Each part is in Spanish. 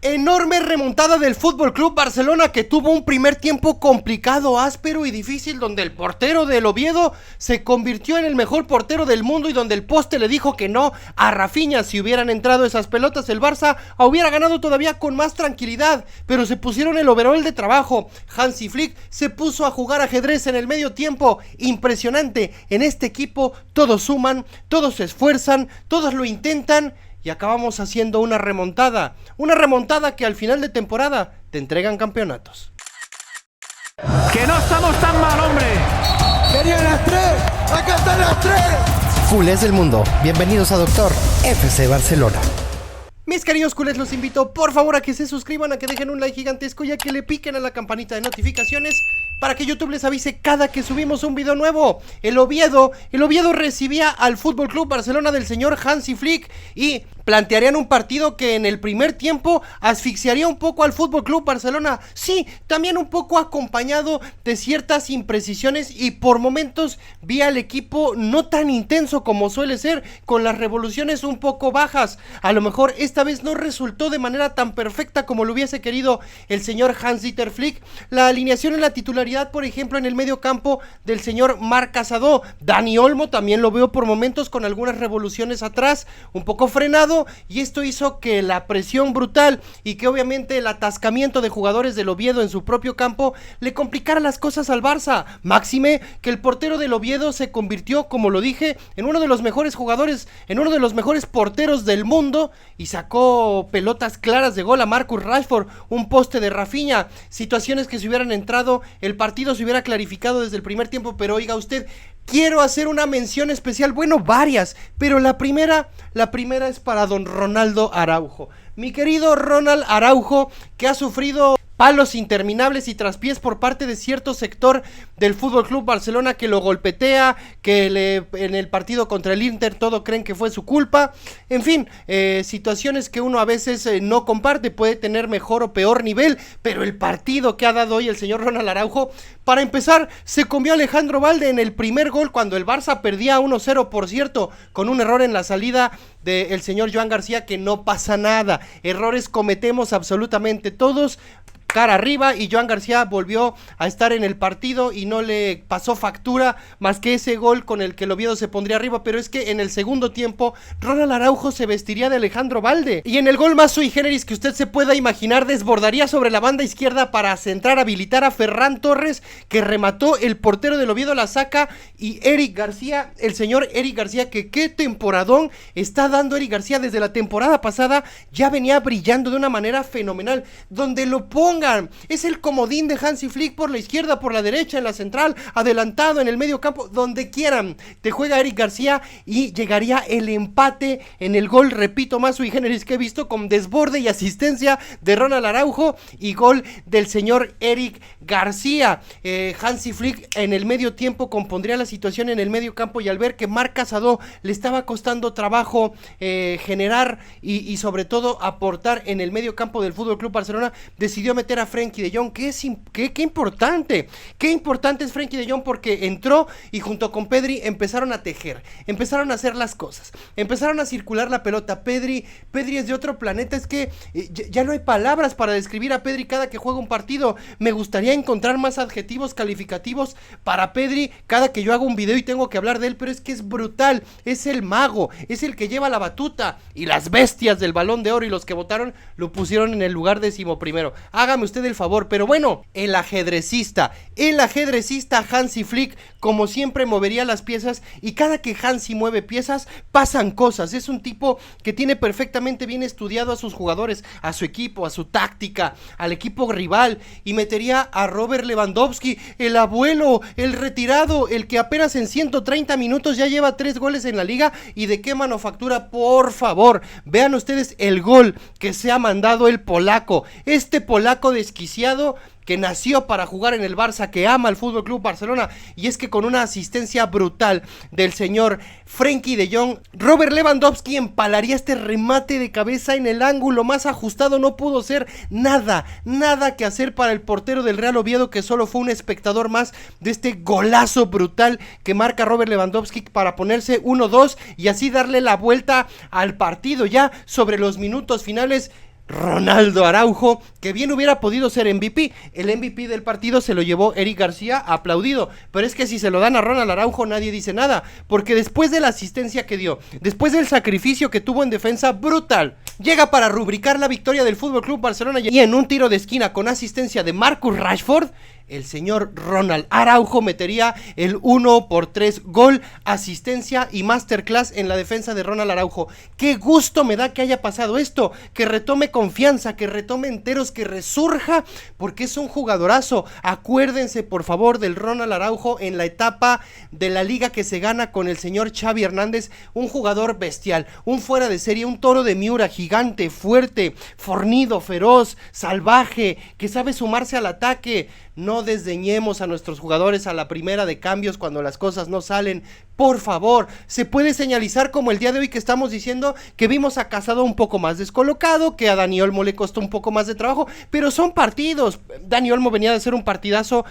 Enorme remontada del Fútbol Club Barcelona, que tuvo un primer tiempo complicado, áspero y difícil, donde el portero del Oviedo se convirtió en el mejor portero del mundo y donde el poste le dijo que no a Rafinha. Si hubieran entrado esas pelotas, el Barça hubiera ganado todavía con más tranquilidad, pero se pusieron el overall de trabajo. Hansi Flick se puso a jugar ajedrez en el medio tiempo. Impresionante. En este equipo todos suman, todos se esfuerzan, todos lo intentan y acabamos haciendo una remontada que al final de temporada te entregan campeonatos. ¡Que no estamos tan mal, hombre! ¡Querían las tres! ¡Acá están las tres! Culés del mundo, bienvenidos a Doctor FC Barcelona. Mis queridos culés, los invito por favor a que se suscriban, a que dejen un like gigantesco y a que le piquen a la campanita de notificaciones para que YouTube les avise cada que subimos un video nuevo. El Oviedo recibía al Fútbol Club Barcelona del señor Hansi Flick y plantearían un partido que en el primer tiempo asfixiaría un poco al Fútbol Club Barcelona. Sí, también un poco acompañado de ciertas imprecisiones y por momentos vi al equipo no tan intenso como suele ser, con las revoluciones un poco bajas. A lo mejor esta vez no resultó de manera tan perfecta como lo hubiese querido el señor Hans-Dieter Flick. La alineación en la titularidad, por ejemplo, en el medio campo del señor Marc Casado. Dani Olmo también lo veo por momentos con algunas revoluciones atrás, un poco frenado, y esto hizo que la presión brutal y que obviamente el atascamiento de jugadores del Oviedo en su propio campo le complicara las cosas al Barça. Máxime que el portero del Oviedo se convirtió, como lo dije, en uno de los mejores jugadores, en uno de los mejores porteros del mundo y sacó pelotas claras de gol a Marcus Rashford, un poste de Rafinha, situaciones que si hubieran entrado el partido se hubiera clarificado desde el primer tiempo. Pero oiga usted, quiero hacer una mención especial, bueno, varias, pero la primera es para don Ronaldo Araujo. Mi querido Ronald Araujo, que ha sufrido palos interminables y traspiés por parte de cierto sector del Fútbol Club Barcelona, que lo golpetea, que en el partido contra el Inter todo creen que fue su culpa. En fin, situaciones que uno a veces no comparte, puede tener mejor o peor nivel, pero el partido que ha dado hoy el señor Ronald Araujo, para empezar, se comió a Alejandro Balde en el primer gol cuando el Barça perdía 1-0, por cierto, con un error en la salida del señor Joan García, que no pasa nada, errores cometemos absolutamente todos, cara arriba, y Joan García volvió a estar en el partido y no le pasó factura más que ese gol con el que el Oviedo se pondría arriba. Pero es que en el segundo tiempo Ronald Araujo se vestiría de Alejandro Balde y en el gol más sui generis que usted se pueda imaginar desbordaría sobre la banda izquierda para centrar, habilitar a Ferran Torres, que remató, el portero del Oviedo la saca, y Eric García, el señor Eric García, que qué temporadón está dando Eric García. Desde la temporada pasada ya venía brillando de una manera fenomenal, donde lo ponga es el comodín de Hansi Flick, por la izquierda, por la derecha, en la central, adelantado, en el medio campo, donde quieran, te juega Eric García y llegaría el empate en el gol, repito, más sui generis que he visto, con desborde y asistencia de Ronald Araujo y gol del señor Eric García. Hansi Flick en el medio tiempo compondría la situación en el medio campo, y al ver que Marc Casado le estaba costando trabajo generar y sobre todo aportar en el medio campo del Fútbol Club Barcelona, decidió meter a Frenkie de Jong, qué importante es Frenkie de Jong, porque entró y junto con Pedri empezaron a tejer, empezaron a hacer las cosas, empezaron a circular la pelota. Pedri es de otro planeta, es que ya no hay palabras para describir a Pedri cada que juega un partido. Me gustaría encontrar más adjetivos calificativos para Pedri cada que yo hago un video y tengo que hablar de él, pero es que es brutal, es el mago, es el que lleva la batuta, y las bestias del Balón de Oro y los que votaron lo pusieron en el lugar 11º. Hágame usted el favor. Pero bueno, el ajedrecista Hansi Flick, como siempre, movería las piezas, y cada que Hansi mueve piezas pasan cosas. Es un tipo que tiene perfectamente bien estudiado a sus jugadores, a su equipo, a su táctica, al equipo rival, y metería a Robert Lewandowski, el abuelo, el retirado, el que apenas en 130 minutos ya lleva 3 goles en la liga. ¿Y de qué manufactura? Por favor, vean ustedes el gol que se ha mandado el polaco, este polaco desquiciado que nació para jugar en el Barça, que ama al Fútbol Club Barcelona. Y es que con una asistencia brutal del señor Frenkie de Jong, Robert Lewandowski empalaría este remate de cabeza en el ángulo más ajustado. No pudo ser nada que hacer para el portero del Real Oviedo, que solo fue un espectador más de este golazo brutal que marca Robert Lewandowski para ponerse 1-2 y así darle la vuelta al partido. Ya sobre los minutos finales, Ronaldo Araujo, que bien hubiera podido ser MVP. El MVP del partido se lo llevó Eric García, aplaudido, pero es que si se lo dan a Ronald Araujo nadie dice nada, porque después de la asistencia que dio, después del sacrificio que tuvo en defensa brutal, llega para rubricar la victoria del FC Barcelona y en un tiro de esquina con asistencia de Marcus Rashford, el señor Ronald Araujo metería el 1-3 gol, asistencia y masterclass en la defensa de Ronald Araujo. Qué gusto me da que haya pasado esto, que retome confianza, que retome enteros, que resurja, porque es un jugadorazo. Acuérdense por favor del Ronald Araujo en la etapa de la liga que se gana con el señor Xavi Hernández, un jugador bestial, un fuera de serie, un toro de Miura, gigante, fuerte, fornido, feroz, salvaje, que sabe sumarse al ataque. No desdeñemos a nuestros jugadores a la primera de cambios cuando las cosas no salen. Por favor, se puede señalizar como el día de hoy que estamos diciendo que vimos a Casado un poco más descolocado, que a Dani Olmo le costó un poco más de trabajo, pero son partidos. Dani Olmo venía de hacer un partidazo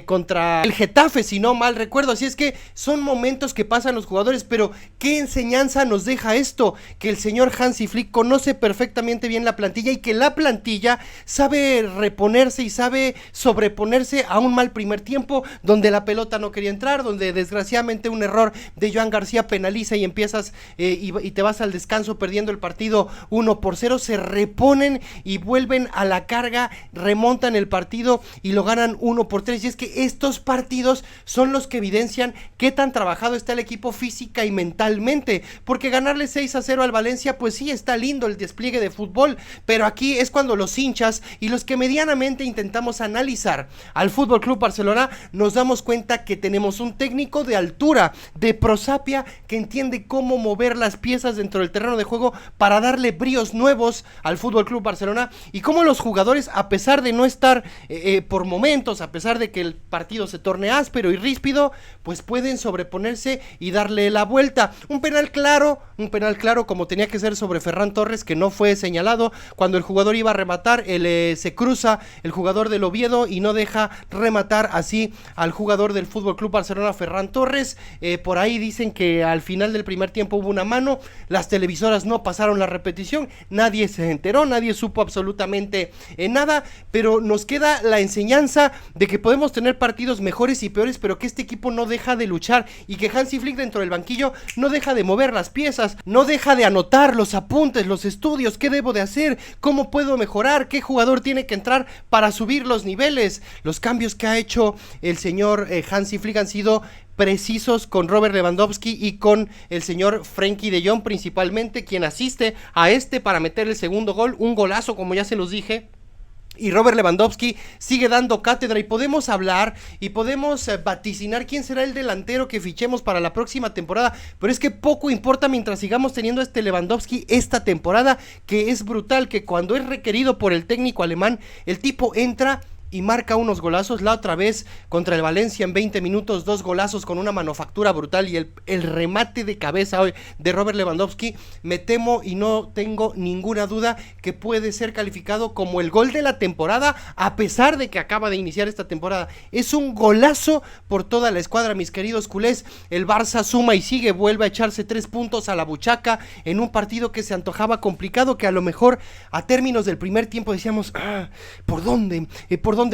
contra el Getafe, si no mal recuerdo, así es que son momentos que pasan los jugadores, pero ¿qué enseñanza nos deja esto? Que el señor Hansi Flick conoce perfectamente bien la plantilla y que la plantilla sabe reponerse y sabe sobreponerse a un mal primer tiempo, donde la pelota no quería entrar, donde desgraciadamente un error de Joan García penaliza y empiezas y te vas al descanso perdiendo el partido 1-0, se reponen y vuelven a la carga, remontan el partido y lo ganan 1-3, y es que estos partidos son los que evidencian qué tan trabajado está el equipo física y mentalmente, porque ganarle 6-0 al Valencia, pues sí, está lindo el despliegue de fútbol, pero aquí es cuando los hinchas y los que medianamente intentamos analizar al FC Barcelona nos damos cuenta que tenemos un técnico de altura, de prosapia, que entiende cómo mover las piezas dentro del terreno de juego para darle bríos nuevos al FC Barcelona, y cómo los jugadores, a pesar de no estar por momentos, a pesar de que el partido se torne áspero y ríspido, pues pueden sobreponerse y darle la vuelta. Un penal claro como tenía que ser sobre Ferran Torres, que no fue señalado. Cuando el jugador iba a rematar, se cruza el jugador del Oviedo y no deja rematar así al jugador del FC Barcelona, Ferran Torres. Por ahí dicen que al final del primer tiempo hubo una mano, las televisoras no pasaron la repetición, nadie se enteró, nadie supo absolutamente nada, pero nos queda la enseñanza de que podemos tener partidos mejores y peores, pero que este equipo no deja de luchar y que Hansi Flick dentro del banquillo no deja de mover las piezas, no deja de anotar los apuntes, los estudios, qué debo de hacer, cómo puedo mejorar, qué jugador tiene que entrar para subir los niveles. Los cambios que ha hecho el señor Hansi Flick han sido precisos con Robert Lewandowski y con el señor Frenkie de Jong, principalmente, quien asiste a para meter el segundo gol, un golazo como ya se los dije. Y Robert Lewandowski sigue dando cátedra y podemos hablar y podemos vaticinar quién será el delantero que fichemos para la próxima temporada, pero es que poco importa mientras sigamos teniendo a este Lewandowski esta temporada, que es brutal, que cuando es requerido por el técnico alemán, el tipo entra y marca unos golazos. La otra vez contra el Valencia en 20 minutos, 2 golazos con una manufactura brutal, y el remate de cabeza hoy de Robert Lewandowski, me temo y no tengo ninguna duda que puede ser calificado como el gol de la temporada, a pesar de que acaba de iniciar esta temporada. Es un golazo por toda la escuadra, mis queridos culés. El Barça suma y sigue, vuelve a echarse 3 puntos a la buchaca en un partido que se antojaba complicado, que a lo mejor a términos del primer tiempo decíamos, ¿por dónde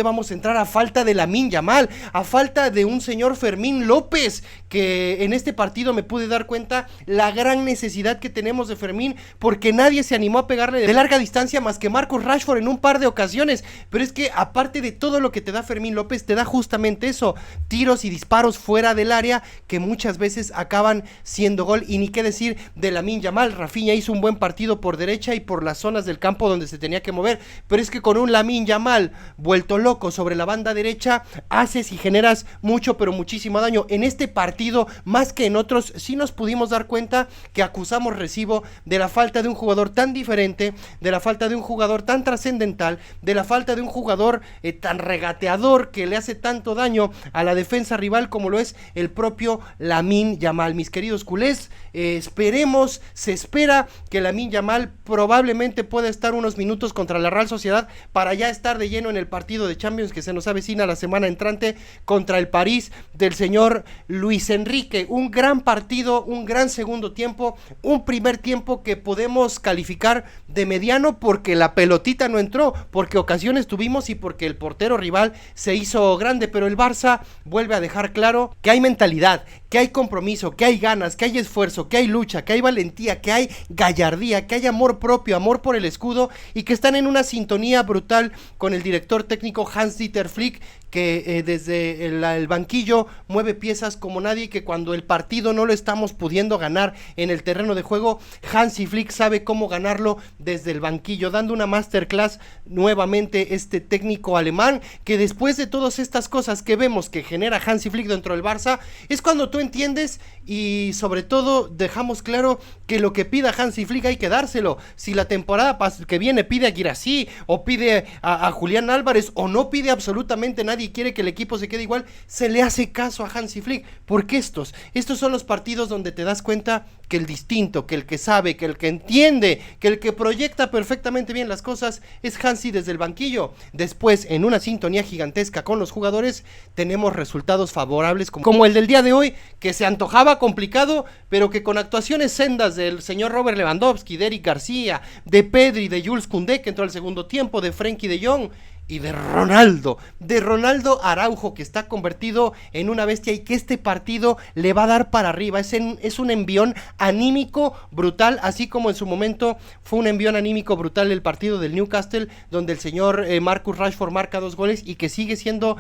vamos a entrar? A falta de Lamine Yamal, a falta de un señor Fermín López, que en este partido me pude dar cuenta la gran necesidad que tenemos de Fermín, porque nadie se animó a pegarle de larga distancia más que Marcus Rashford en un par de ocasiones. Pero es que aparte de todo lo que te da Fermín López, te da justamente eso, tiros y disparos fuera del área que muchas veces acaban siendo gol. Y ni qué decir de Lamine Yamal. Rafinha hizo un buen partido por derecha y por las zonas del campo donde se tenía que mover, pero es que con un Lamine Yamal vuelto loco sobre la banda derecha, haces y generas mucho, pero muchísimo daño. En este partido, más que en otros, sí nos pudimos dar cuenta que acusamos recibo de la falta de un jugador tan diferente, de la falta de un jugador tan trascendental, de la falta de un jugador tan regateador que le hace tanto daño a la defensa rival como lo es el propio Lamine Yamal. Mis queridos culés, Esperemos, se espera que Lamine Yamal probablemente pueda estar unos minutos contra la Real Sociedad para ya estar de lleno en el partido de Champions que se nos avecina la semana entrante contra el París del señor Luis Enrique. Un gran partido, un gran segundo tiempo, un primer tiempo que podemos calificar de mediano porque la pelotita no entró, porque ocasiones tuvimos y porque el portero rival se hizo grande, pero el Barça vuelve a dejar claro que hay mentalidad, que hay compromiso, que hay ganas, que hay esfuerzo, que hay lucha, que hay valentía, que hay gallardía, que hay amor propio, amor por el escudo y que están en una sintonía brutal con el director técnico Hans-Dieter Flick, que desde el banquillo mueve piezas como nadie, que cuando el partido no lo estamos pudiendo ganar en el terreno de juego, Hansi Flick sabe cómo ganarlo desde el banquillo, dando una masterclass nuevamente este técnico alemán, que después de todas estas cosas que vemos que genera Hansi Flick dentro del Barça, es cuando tú entiendes y sobre todo dejamos claro que lo que pida Hansi Flick hay que dárselo. Si la temporada que viene pide a Guirassy o pide a Julián Álvarez o no pide absolutamente nadie y quiere que el equipo se quede igual, se le hace caso a Hansi Flick, porque estos son los partidos donde te das cuenta que el distinto, que el que sabe, que el que entiende, que el que proyecta perfectamente bien las cosas es Hansi desde el banquillo. Después, en una sintonía gigantesca con los jugadores, tenemos resultados favorables como el del día de hoy, que se antojaba complicado, pero que con actuaciones sendas del señor Robert Lewandowski, de Eric García, de Pedri, de Jules Koundé, que entró al segundo tiempo, de Frenkie de Jong y de Ronaldo Araujo, que está convertido en una bestia y que este partido le va a dar para arriba. Es un envión anímico brutal, así como en su momento fue un envión anímico brutal el partido del Newcastle, donde el señor Marcus Rashford marca 2 goles y que sigue siendo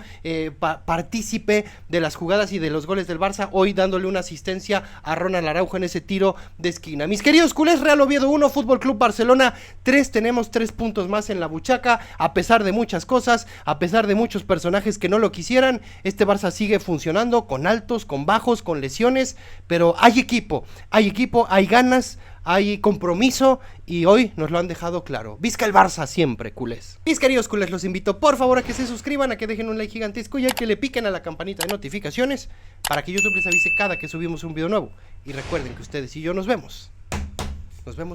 partícipe de las jugadas y de los goles del Barça, hoy dándole una asistencia a Ronald Araujo en ese tiro de esquina. Mis queridos culés, Real Oviedo 1, Fútbol Club Barcelona 3, tenemos 3 puntos más en la buchaca, a pesar de muchas cosas, a pesar de muchos personajes que no lo quisieran. Este Barça sigue funcionando con altos, con bajos, con lesiones, pero hay equipo, hay ganas, hay compromiso y hoy nos lo han dejado claro. Visca el Barça siempre, culés. Mis queridos culés, los invito por favor a que se suscriban, a que dejen un like gigantesco y a que le piquen a la campanita de notificaciones para que YouTube les avise cada que subimos un video nuevo. Y recuerden que ustedes y yo nos vemos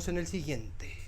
en el siguiente.